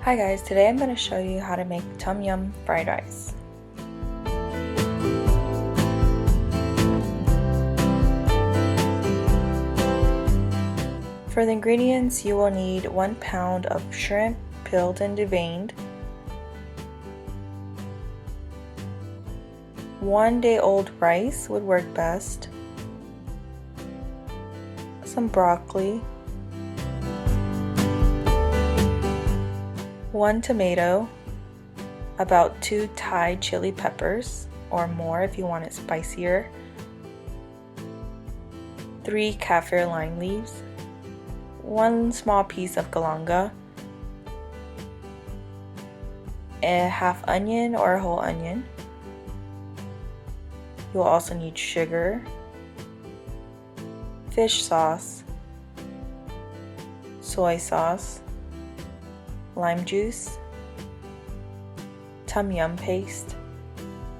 Hi guys, today I'm going to show you how to make Tom Yum fried rice. For the ingredients, you will need 1 pound of shrimp, peeled and deveined, 1 day old rice would work best, some broccoli, 1 tomato, about 2 Thai chili peppers or more if you want it spicier, 3 kaffir lime leaves, 1 small piece of galanga, a half onion or a whole onion. You'll also need sugar, fish sauce, soy sauce, lime juice, Tom Yum paste,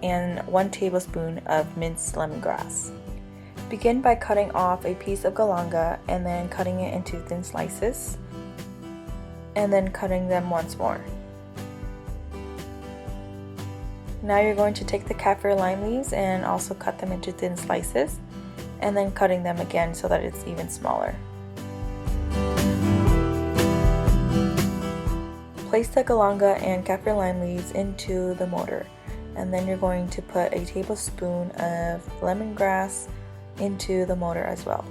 and 1 tablespoon of minced lemongrass. Begin by cutting off a piece of galanga and then cutting it into thin slices, and then cutting them once more. Now you're going to take the kaffir lime leaves and also cut them into thin slices, and then cutting them again so that it's even smaller. Place the galanga and kaffir lime leaves into the mortar, and then you're going to put a tablespoon of lemongrass into the mortar as well.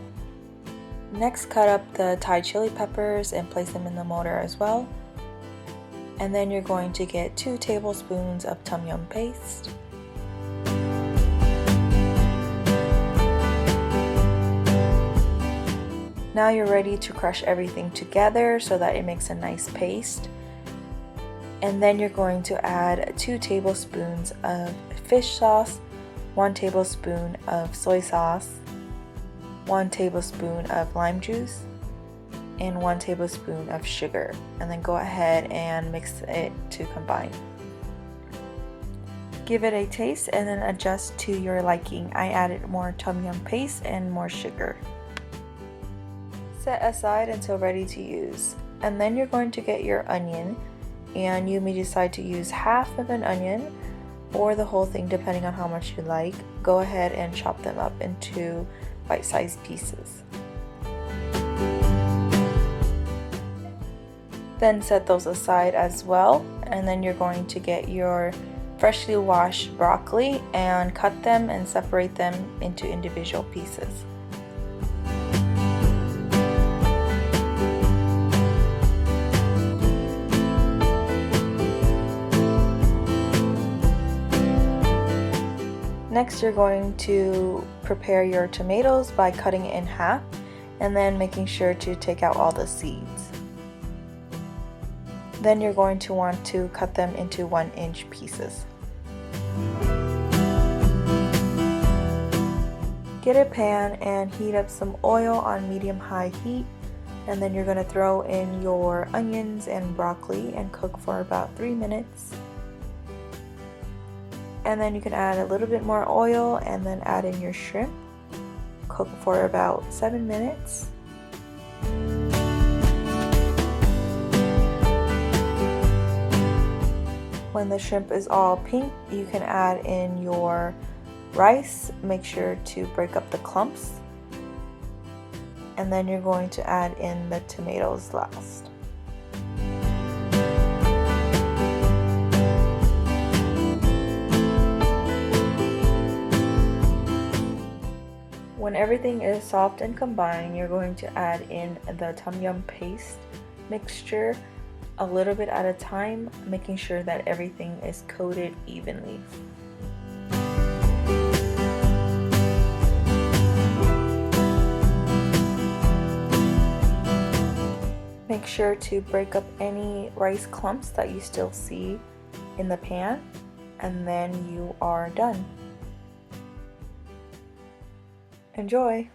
Next, cut up the Thai chili peppers and place them in the mortar as well. And then you're going to get 2 tablespoons of Tom Yum paste. Now you're ready to crush everything together so that it makes a nice paste. And then you're going to add 2 tablespoons of fish sauce, 1 tablespoon of soy sauce, 1 tablespoon of lime juice, and 1 tablespoon of sugar, and then go ahead and mix it to combine. Give it a taste and then adjust to your liking. I added more Tom Yum paste and more sugar. Set aside until ready to use, and then you're going to get your onion, and you may decide to use half of an onion or the whole thing depending on how much you like. Go ahead and chop them up into bite-sized pieces. Then set those aside as well, and then you're going to get your freshly washed broccoli and cut them and separate them into individual pieces. Next, you're going to prepare your tomatoes by cutting it in half and then making sure to take out all the seeds. Then you're going to want to cut them into 1-inch pieces. Get a pan and heat up some oil on medium-high heat, and then you're going to throw in your onions and broccoli and cook for about 3 minutes. And then you can add a little bit more oil and then add in your shrimp. Cook for about 7 minutes. When the shrimp is all pink, you can add in your rice. Make sure to break up the clumps. And then you're going to add in the tomatoes last. When everything is soft and combined, you're going to add in the Tom Yum paste mixture a little bit at a time, making sure that everything is coated evenly. Make sure to break up any rice clumps that you still see in the pan, and then you are done. Enjoy!